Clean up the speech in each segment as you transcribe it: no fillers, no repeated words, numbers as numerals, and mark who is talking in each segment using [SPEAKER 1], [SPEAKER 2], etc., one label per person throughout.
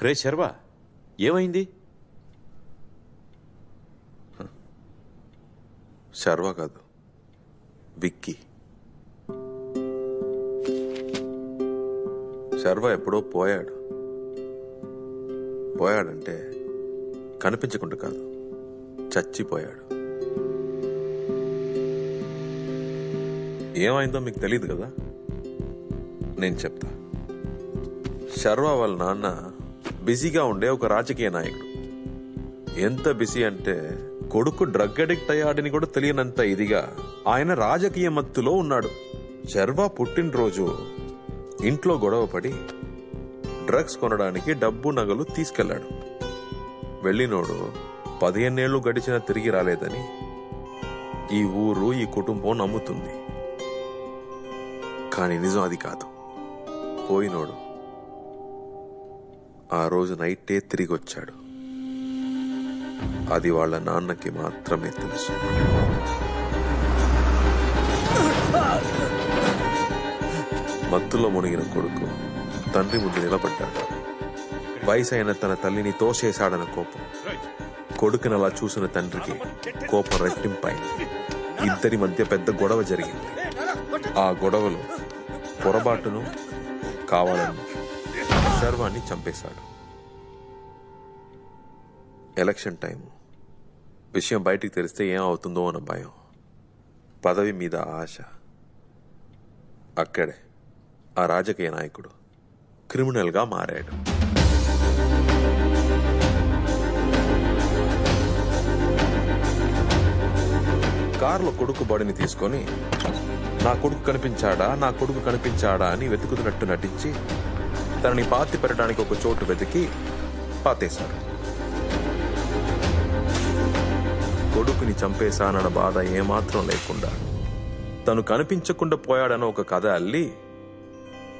[SPEAKER 1] రే శర్వా, ఏమైంది?
[SPEAKER 2] శర్వా కాదు, విక్కీ. శర్వా ఎప్పుడో పోయాడంటే కనిపించకుండా కాదు, చచ్చిపోయాడు. ఏమైందో మీకు తెలియదు కదా, నేను చెప్తా. శర్వా వాళ్ళ నాన్న బిజీగా ఉండే ఒక రాజకీయ నాయకుడు. ఎంత బిజీ అంటే కొడుకు డ్రగ్ అడిక్ట్ అయ్యాడని కూడా తెలియనంత ఇదిగా ఆయన రాజకీయ మత్తులో ఉన్నాడు. శర్వా పుట్టినరోజు ఇంట్లో గొడవ పడి డ్రగ్స్ కొనడానికి డబ్బు నగలు తీసుకెళ్లాడు. వెళ్ళినోడు 15 ఏళ్లు గడిచినా తిరిగి రాలేదని ఈ ఊరు, ఈ కుటుంబం నమ్ముతుంది. కానీ నిజం అది కాదు. పోయినోడు ఆ రోజు నైటే తిరిగి వచ్చాడు. అది వాళ్ళ నాన్నకి మాత్రమే తెలుసు. మత్తులో మునిగిన కొడుకు తండ్రి ముందు నిలబడ్డాడు. వయసైన తన తల్లిని తోసేశాడన్న కోపం. కొడుకుని అలా చూసిన తండ్రికి కోపం రెట్టింపైంది. ఇద్దరి మధ్య పెద్ద గొడవ జరిగింది. ఆ గొడవలో పొరపాటును కావాలని శర్వాన్ని చంపేశాడు. ఎలక్షన్ టైం, విషయం బయటికి తెలిస్తే ఏమవుతుందో అన్న భయం, పదవి మీద ఆశ. అక్కడే ఆ రాజకీయ నాయకుడు క్రిమినల్గా మారాడు. కారులో కొడుకు బాడీని తీసుకొని నా కొడుకు కనిపించాడా అని వెతుకుతున్నట్టు నటించి తనని పాతి పెట్టడానికి ఒక చోటు వెతికి పాతేశాడు. కొడుకుని చంపేశానన్న బాధ ఏమాత్రం లేకుండా తను కనిపించకుండా పోయాడన్న ఒక కథ అల్లి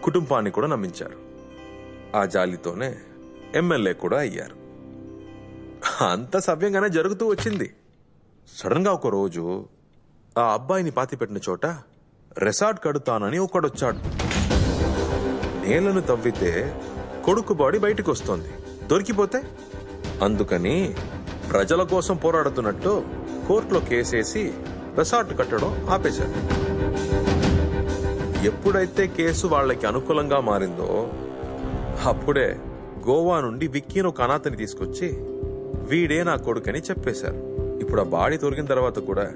[SPEAKER 2] కుటుంబాన్ని కూడా నమ్మించారు. ఆ జాలితోనే ఎమ్మెల్యే కూడా అయ్యారు. అంత సవ్యంగానే జరుగుతూ వచ్చింది. సడన్ గా ఒక రోజు ఆ అబ్బాయిని పాతిపెట్టిన చోట రిసార్ట్ కడుతానని ఒకడొచ్చాడు. నేలను తవ్వితే కొడుకు బాడీ బయటకు వస్తోంది, దొరికిపోతే అందుకని ప్రజల కోసం పోరాడుతున్నట్టు కోర్టులో కేసేసి రిసార్ట్ కట్టడం ఆపేశారు. ఎప్పుడైతే కేసు వాళ్ళకి అనుకూలంగా మారిందో అప్పుడే గోవా నుండి విక్కీని ఒక అనాథని తీసుకొచ్చి వీడే నా కొడుకని చెప్పేశారు. ఇప్పుడు ఆ బాడీ దొరికిన తర్వాత కూడా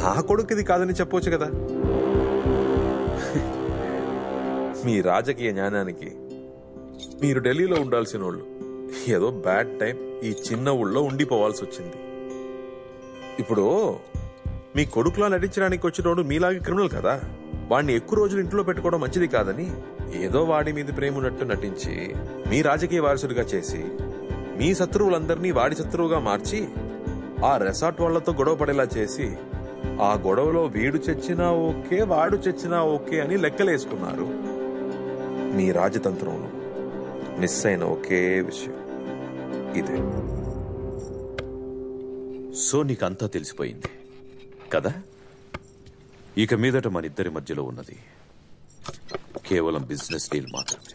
[SPEAKER 2] నా కొడుకు ఇది కాదని చెప్పొచ్చు కదా. మీ రాజకీయ జ్ఞానానికి మీరు ఢిల్లీలో ఉండాల్సిన వాళ్ళు ఏదో బ్యాడ్ టైం ఈ చిన్న ఊళ్ళో ఉండిపోవాల్సి వచ్చింది. ఇప్పుడు మీ కొడుకులా నటించడానికి వచ్చినోడు మీలాగే క్రిమినల్ కదా. వాడిని ఎక్కువ రోజులు ఇంట్లో పెట్టుకోవడం మంచిది కాదని ఏదో వాడి మీద ప్రేమ ఉన్నట్టు నటించి మీ రాజకీయ వారసుడిగా చేసి మీ శత్రువులందరినీ వాడి శత్రువుగా మార్చి ఆ రెసార్ట్ వాళ్లతో గొడవ పడేలా చేసి ఆ గొడవలో వీడు చచ్చినా ఓకే, వాడు చచ్చినా ఓకే అని లెక్కలేసుకున్నారు. మీ రాజతంత్రంలో మిస్ అయిన ఒకే విషయం ఇదే.
[SPEAKER 1] సో నీకంతా తెలిసిపోయింది కదా. ఇక మీదట మన ఇద్దరి మధ్యలో ఉన్నది కేవలం బిజినెస్ డీల్ మాత్రమే.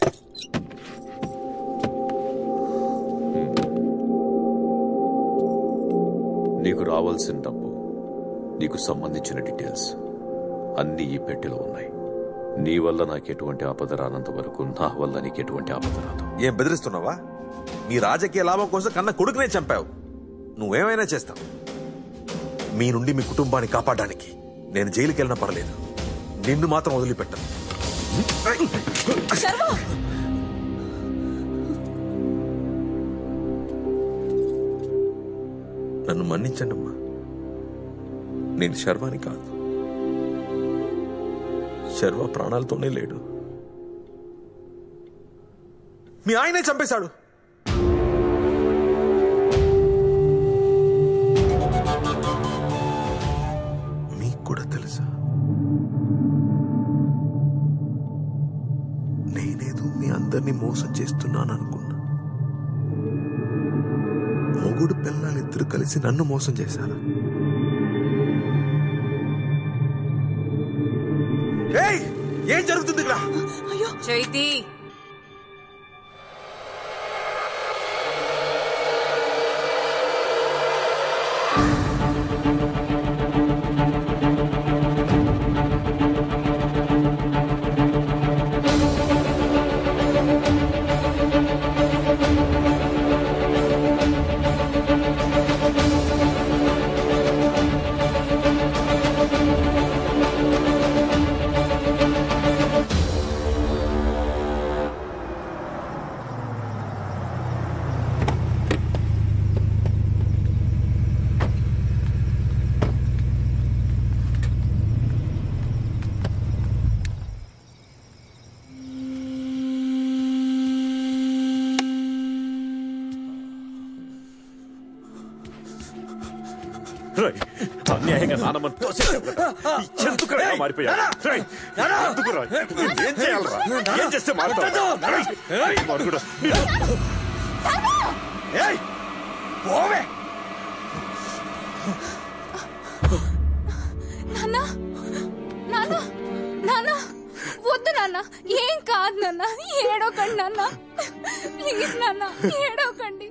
[SPEAKER 1] నీకు రావాల్సిన డబ్బు, నీకు సంబంధించిన డీటెయిల్స్ అన్నీ ఈ పెట్టెలో ఉన్నాయి. నీ వల్ల నాకు ఎటువంటి ఆపద రానంత వరకు నా వల్ల నీకు ఎటువంటి ఆపద రాదు.
[SPEAKER 2] ఏం బెదిరిస్తున్నావా? నీ రాజకీయ లాభం కోసం కన్నా కొడుకునే చంపావు. నువ్వేమైనా చేస్తావు. మీ నుండి మీ కుటుంబాన్ని కాపాడడానికి నేను జైలుకి వెళ్ళినా పర్లేదు, నిన్ను మాత్రం వదిలిపెట్టను. నన్ను మన్నించండి అమ్మా. నేను శర్వాని కాదు. శర్వ ప్రాణాలతోనే లేడు. మీ ఆయనే చంపేశాడు. మీకు కూడా తెలుసా? నేనేదో మీ అందరినీ మోసం చేస్తున్నాను అనుకున్నా. మొగుడు పిల్లలిద్దరు కలిసి నన్ను మోసం చేశారా? ఏం జరుగుతుంది ఇక్కడ?
[SPEAKER 3] చైతి,
[SPEAKER 1] అన్యాయంగా నానమ్మని తోసేసావు కదా. ఎందుకురా ఇలా మారిపోయావు? రేయ్, ఎందుకురా? ఏం చేయాలరా? ఏం చేస్తే మారుతావు? రేయ్, మరుగుడు.
[SPEAKER 3] ఏయ్, పోవే.
[SPEAKER 4] నాన్న నాన్న నాన్న వద్దు నాన్న, ఏం కాదు నాన్న, ఏడవకండి నాన్న, ప్లీజ్ నాన్న, ఏడవకండి.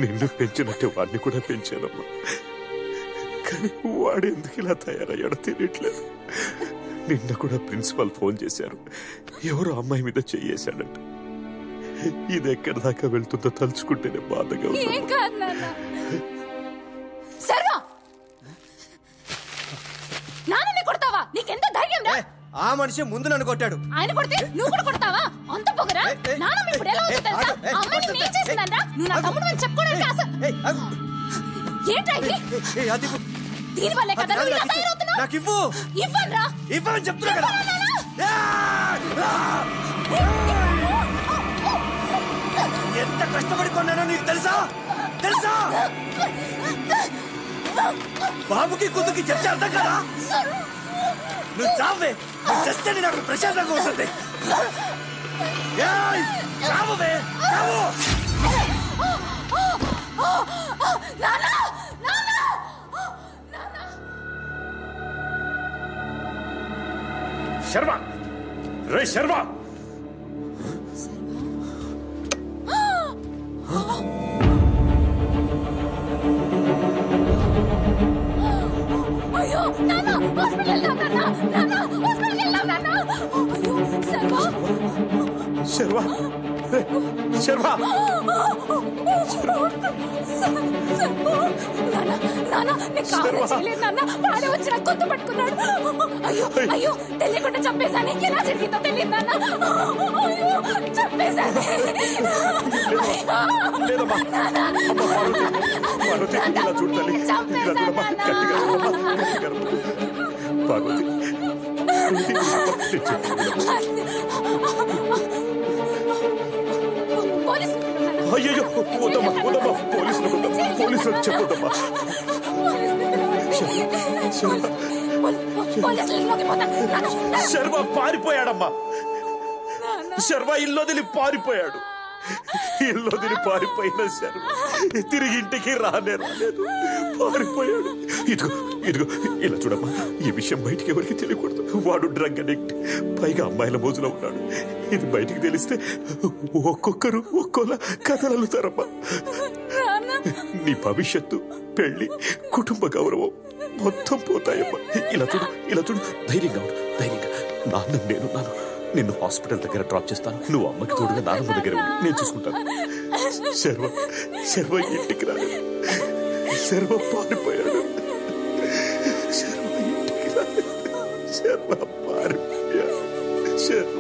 [SPEAKER 1] నిన్ను పెంచినట్టే వాడిని కూడా పెంచానమ్మా. కానీ వాడు ఎందుకు ఇలా తయారయ్యాడో తెలియట్లేదు. నిన్న కూడా ప్రిన్సిపల్ ఫోన్ చేశారు, ఎవరో అమ్మాయి మీద చెయ్యేశాడంట. ఇది ఎక్కడి దాకా వెళ్తుందో తలుచుకుంటేనే బాధగా ఉంది.
[SPEAKER 4] ఏం కాదు నాన్న. సర్వా, నాన్నని కొడతావా? నీకెంత ధైర్యం రా?
[SPEAKER 3] ఆ మనిషి ముందు నన్ను కొట్టాడు.
[SPEAKER 4] ఆయన కొడితే నువ్వు కూడా కొడతావా? అంత పొగరా? నాన్న ఇప్పుడు ఎలా ఉందో తెలుసా? ఆ అమ్మాయి నేను చేసిందంట. నువ్వు నా తమ్ముడు అని చెప్పుకోవడానికి ఆశ ఏంట్రా ఇది? దీని వల్లే కదా నువ్వు ఇలా తయారవుతున్నావు.
[SPEAKER 3] నాకు ఇవ్వు.
[SPEAKER 4] ఇవ్వనురా.
[SPEAKER 3] ఇవ్వని చెప్తున్నా కదా. ఎంత కష్టపడి కొన్నానో నీకు తెలుసా? తెలుసా? బాబుకి కూతుకి చెప్తే అర్థం కదా. నువ్వు చావే. నువ్వు చేస్తేనే నాకు ప్రశాంతంగా ఉంటుంది. చావే, చావు.
[SPEAKER 1] శర్మ, రే శర్మ,
[SPEAKER 4] అయ్యో నాన్న, హాస్పిటల్ వెళ్దాం నాన్న. నాన్న, హాస్పిటల్ వెళ్దాం నాన్న. అయ్యో సర్వా,
[SPEAKER 1] శర్మ, శర్మ, నాన్న నీకు కావాలి చేయలేదు నాన్న. వాడే వచ్చి నాకు గొంతు పట్టుకున్నాడు. అయ్యో అయ్యో, తెలియకుండా చంపేశాను. ఎలా జరిగిందో తెలియదు నాన్న. అయ్యో చంపేశాను. అయ్యో వద్దమ్మా, వద్దమ్మా, పోలీసులకు చెప్పొద్దమ్మా. శర్మ పారిపోయాడమ్మా. శర్మ ఇల్లు పారిపోయాడు. ఇల్లు పారిపోయిన శర్మ తిరిగి ఇంటికి రాలేదు, పారిపోయాడు. ఇదిగో ఇదిగో ఇలా చూడమ్మా, ఈ విషయం బయటికి ఎవరికి తెలియకూడదు. వాడు డ్రగ్ అడిక్ట్, పైగా అమ్మాయిల మోజులో ఉన్నాడు. ఇది బయటికి తెలిస్తే ఒక్కొక్కరు ఒక్కోలా కథలు అల్లుతారమ్మా. నీ భవిష్యత్తు, పెళ్లి, కుటుంబ గౌరవం మొత్తం పోతాయమ్మా. ఇలా చూడు, ఇలా చూడు, ధైర్యంగా ఉండు, ధైర్యంగా. నాన్న నేనున్నాను. నిన్ను హాస్పిటల్ దగ్గర డ్రాప్ చేస్తాను. నువ్వు అమ్మకి తోడుగా నాన్నమ్మ దగ్గర నేను చూసుకుంటాను. శర్వ, శర్వ ఇంటికి రాలేదు. శర్వ పారిపోయాడు. శర్వ ఇంటికి రాలేదు. శర్వ పారిపోయాడు. శర్వ